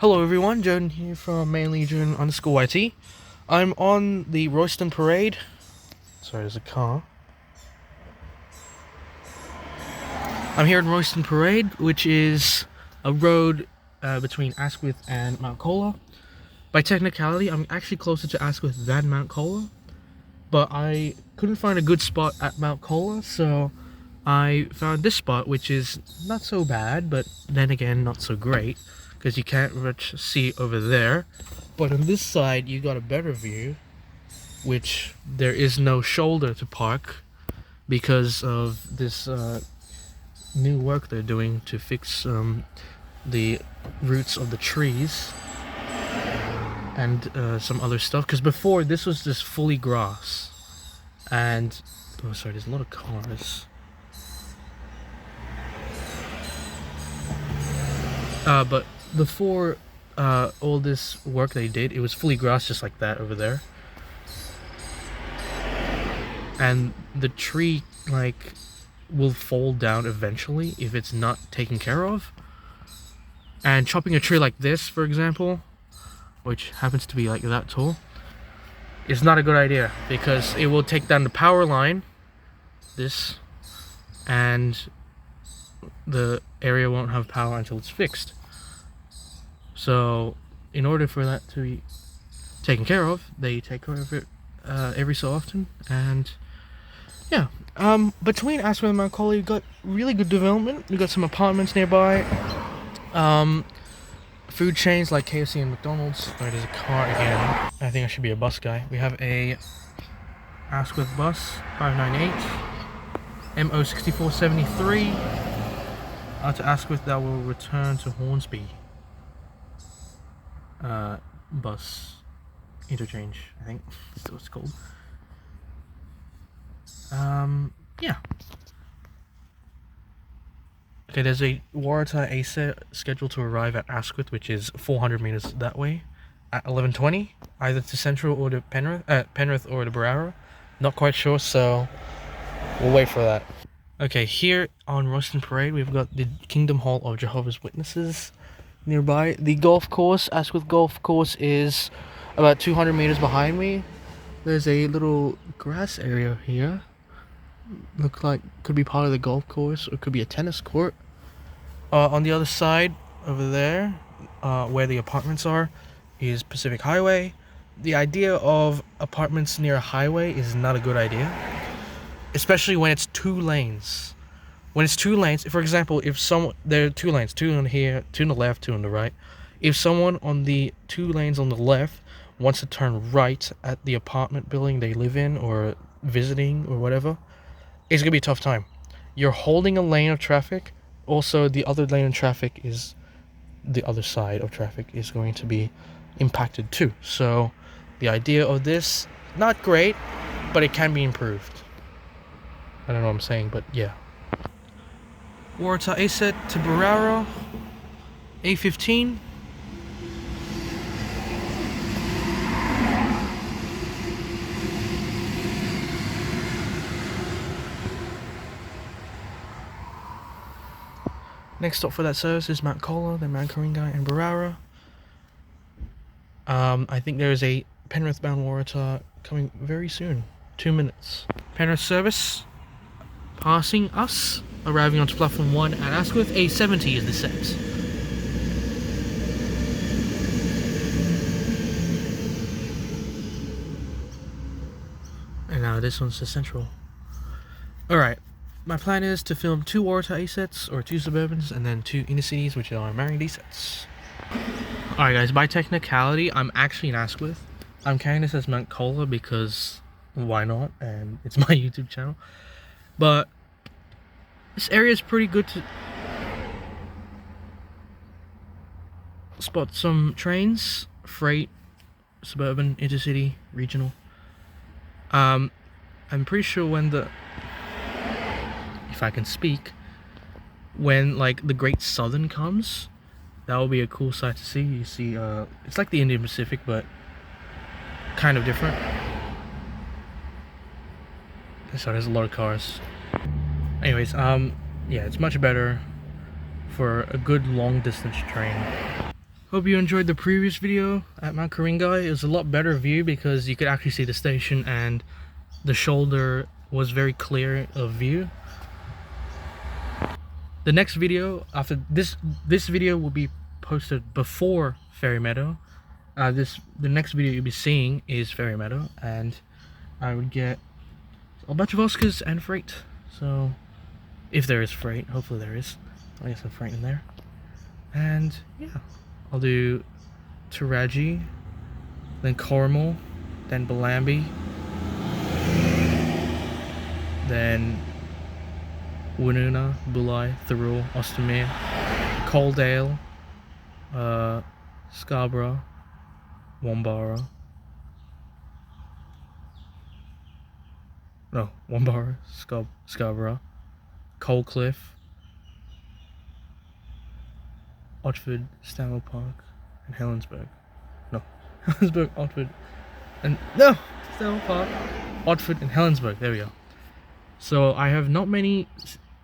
Hello everyone, Jordan here from mainlyJordan_YT. I'm on the Royston Parade. Sorry, there's a car. I'm here in Royston Parade, which is a road between Asquith and Mount Colah. By technicality, I'm actually closer to Asquith than Mount Colah, but I couldn't find a good spot at Mount Colah, so I found this spot, which is not so bad, but then again, not so great, because you can't much see over there. But on this side, you got a better view, which there is no shoulder to park because of this new work they're doing to fix the roots of the trees and some other stuff. Because before, this was just fully grass. And, oh sorry, there's a lot of cars. But before all this work they did, it was fully grass just like that over there. And the tree, like, will fall down eventually if it's not taken care of. And chopping a tree like this, for example, which happens to be like that tall, is not a good idea because it will take down the power line, this, and the area won't have power until it's fixed. So in order for that to be taken care of, they take care of it every so often. And yeah, between Asquith and Mount Colah, you've got really good development. You've got some apartments nearby, food chains like KFC and McDonald's. Oh, there's a car again. I think I should be a bus guy. We have a Asquith bus 598 MO 6473 out to Asquith that will return to Hornsby bus interchange, I think that's what it's called. Yeah. Okay, there's a Waratah ASET scheduled to arrive at Asquith, which is 400 meters that way, at 11:20, either to Central or to Penrith or to Barara. Not quite sure, so we'll wait for that. Okay, here on Royston Parade, we've got the Kingdom Hall of Jehovah's Witnesses nearby. The golf course, Asquith Golf Course, is about 200 meters behind me. There's a little grass area here. Look like could be part of the golf course or could be a tennis court. On the other side over there, where the apartments are, is Pacific Highway. The idea of apartments near a highway is not a good idea, especially when it's two lanes. When it's two lanes, for example, if someone, there are two lanes, two on here, two on the left, two on the right. If someone on the two lanes on the left wants to turn right at the apartment building they live in or visiting or whatever, it's gonna be a tough time. You're holding a lane of traffic. Also, the other lane of traffic is, the other side of traffic is going to be impacted too. So the idea of this, not great, but it can be improved. I don't know what I'm saying, but yeah. Waratah ASET to Barara, A15. Next stop for that service is Mount Colah, then Mount Coringai and Barara. I think there is a Penrith bound Waratah coming very soon. 2 minutes. Penrith service passing us, arriving onto platform 1 at Asquith. A70 is the set. And now this one's the Central. Alright. My plan is to film 2 Waratah ASETs, or 2 Suburbans, and then 2 Intercities, which are married ASETs. Alright guys, by technicality, I'm actually in Asquith. I'm carrying this as Mount Colah because why not, and it's my YouTube channel. But this area is pretty good to spot some trains, freight, suburban, intercity, regional. I'm pretty sure when the, if I can speak, when like the Great Southern comes, that will be a cool sight to see. You see, it's like the Indian Pacific, but kind of different. So there's a lot of cars. Anyways, yeah, it's much better for a good long distance train. Hope you enjoyed the previous video at Mount Karingai. It was a lot better view because you could actually see the station and the shoulder was very clear of view. The next video after this video will be posted before Fairy Meadow. The next video you'll be seeing is Fairy Meadow, and I would get a bunch of Oscars and freight. So if there is freight, hopefully there is. I'll get some freight in there. And yeah, I'll do Taraji, then Coromel, then Bellambi, then Woonona, Bulli, Thirroul, Ostermere, Coaldale, Scarborough, Wombarra. No, Wombarra, Scarborough, Coalcliff, Otford, Stanwell Park, and Helensburgh. No, Helensburgh, Otford, and no, Stanwell Park, Otford, and Helensburgh. There we go. So I have not many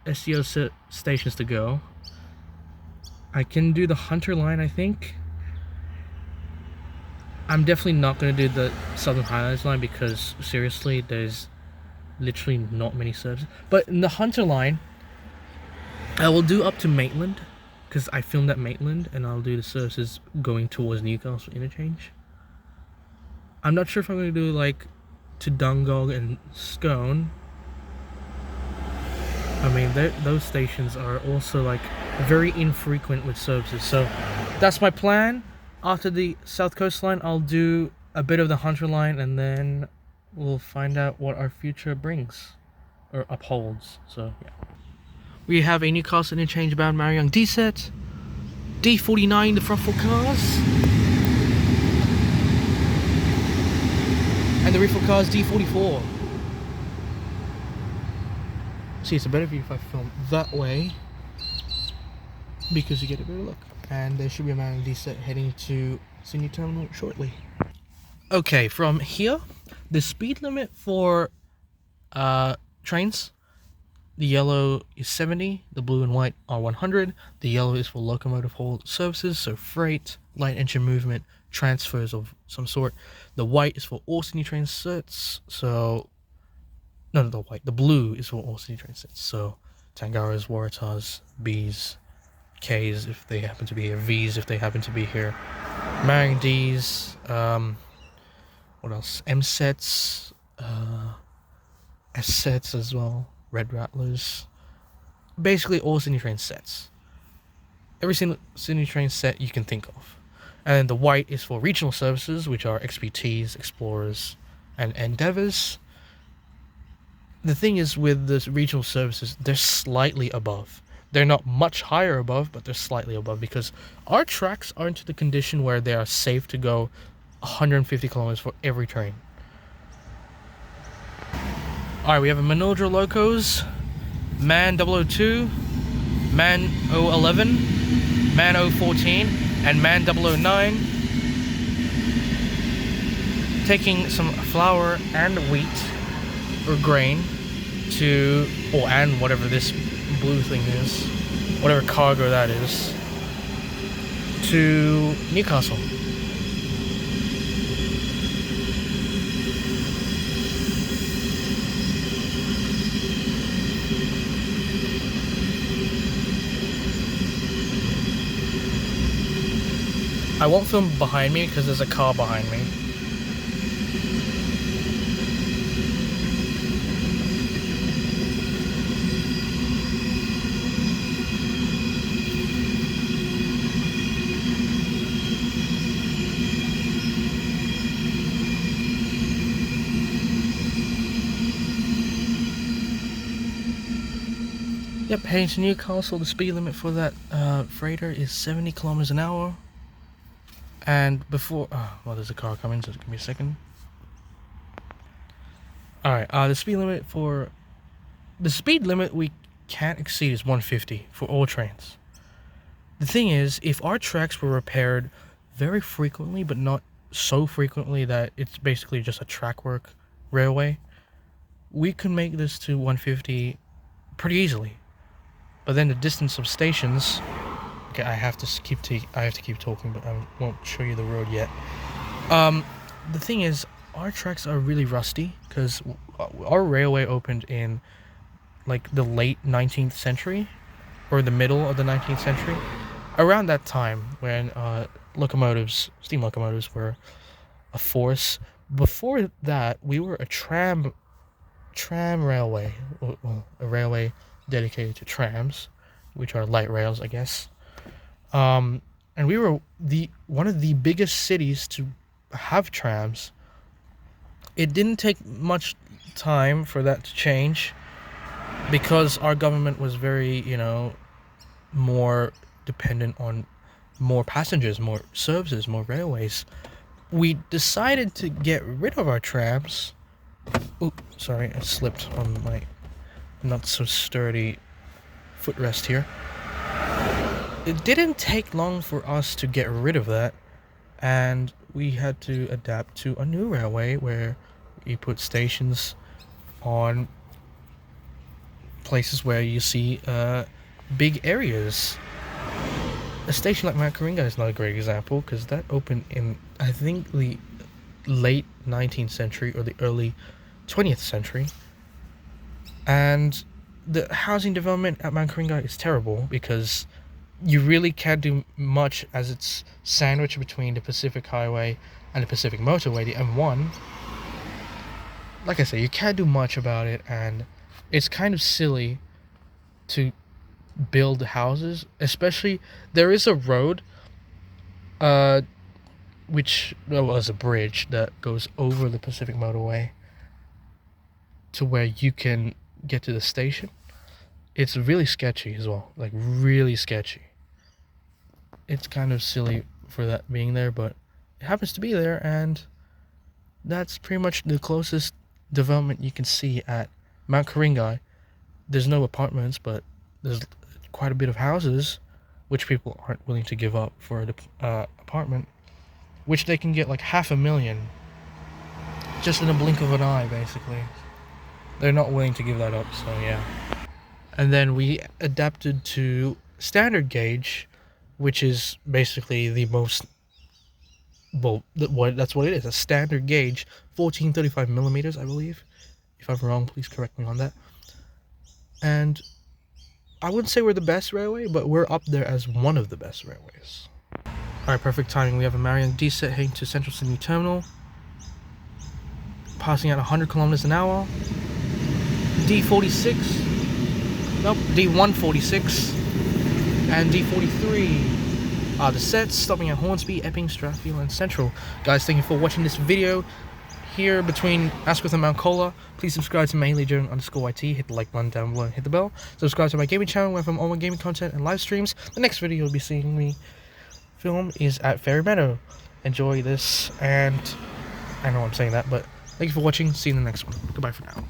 SEO stations to go. I can do the Hunter line, I think. I'm definitely not going to do the Southern Highlands line because seriously, there's literally not many services. But in the Hunter line, I will do up to Maitland because I filmed at Maitland, and I'll do the services going towards Newcastle interchange. I'm not sure if I'm going to do like to Dungog and Scone. I mean, those stations are also like very infrequent with services, so that's my plan. After the South Coast line, I'll do a bit of the Hunter line, and then we'll find out what our future brings or upholds. So yeah, we have a Newcastle interchange bound Marion D set, D49 the front 4 cars, and the rear 4 cars D44. See, it's a better view if I film that way because you get a better look. And there should be a Marion D set heading to Sydney Terminal shortly. Okay, from here, the speed limit for trains, the yellow is 70, the blue and white are 100. The yellow is for locomotive haul services, so freight, light engine movement, transfers of some sort. The white is for all Sydney train sets, so no, the blue is for all Sydney train sets, so Tangaras, Waratahs, Bs, Ks if they happen to be here, Vs if they happen to be here, Marion Ds, what else, M sets, S sets as well, Red Rattlers, basically all Sydney train sets, every single Sydney train set you can think of. And the white is for regional services, which are XPTs, Explorers, and Endeavours. The thing is with the regional services, they're slightly above. They're not much higher above, but they're slightly above because our tracks aren't to the condition where they are safe to go 150 kilometers for every train. Alright, we have a Manildra Locos, Man 002, Man 011, Man 014, and Man 009. Taking some flour and wheat or grain to, and whatever this blue thing is, whatever cargo that is, to Newcastle. I won't film behind me because there's a car behind me. Yep, heading to Newcastle. The speed limit for that freighter is 70 kilometers an hour. And before, well, there's a car coming, so give me a second. Alright, the speed limit we can't exceed is 150 for all trains. The thing is, if our tracks were repaired very frequently, but not so frequently that it's basically just a track work railway, we could make this to 150 pretty easily. But then the distance of stations Okay, I have to keep talking, but I won't show you the road yet. The thing is, our tracks are really rusty because our railway opened in like the late 19th century or the middle of the 19th century. Around that time when steam locomotives were a force. Before that, we were a tram railway, a railway dedicated to trams, which are light rails, I guess. And we were one of the biggest cities to have trams. It didn't take much time for that to change because our government was very, more dependent on more passengers, more services, more railways. We decided to get rid of our trams. Oops, sorry, I slipped on my not so sturdy footrest here. It didn't take long for us to get rid of that, and we had to adapt to a new railway where we put stations on places where you see big areas. A station like Mount Coringa is not a great example because that opened in, I think, the late 19th century or the early 20th century, and the housing development at Mount Coringa is terrible because you really can't do much as it's sandwiched between the Pacific Highway and the Pacific Motorway, the M1. Like I say, you can't do much about it, and it's kind of silly to build houses, especially there is a road which was a bridge that goes over the Pacific Motorway to where you can get to the station. It's really sketchy as well, like really sketchy. It's kind of silly for that being there, but it happens to be there, and that's pretty much the closest development you can see at Mount Coringa. There's no apartments, but there's quite a bit of houses, which people aren't willing to give up for an apartment, which they can get like $500,000 just in a blink of an eye, basically. They're not willing to give that up, so yeah. And then we adapted to standard gauge, which is basically the most, that's what it is, a standard gauge, 1435 millimeters, I believe. If I'm wrong, please correct me on that. And I wouldn't say we're the best railway, but we're up there as one of the best railways. Alright, perfect timing. We have a Marion D-set heading to Central Sydney Terminal, passing at 100 kilometers an hour. D146 and D43 are the sets, stopping at Hornsby, Epping, Strathfield and Central. Guys, thank you for watching this video here between Asquith and Mount Colah. Please subscribe to _YT, hit the like button down below and hit the bell. Subscribe to my gaming channel where I film all my gaming content and live streams. The next video you'll be seeing me film is at Meadow. Enjoy this, and I know I'm saying that, but thank you for watching. See you in the next one. Goodbye for now.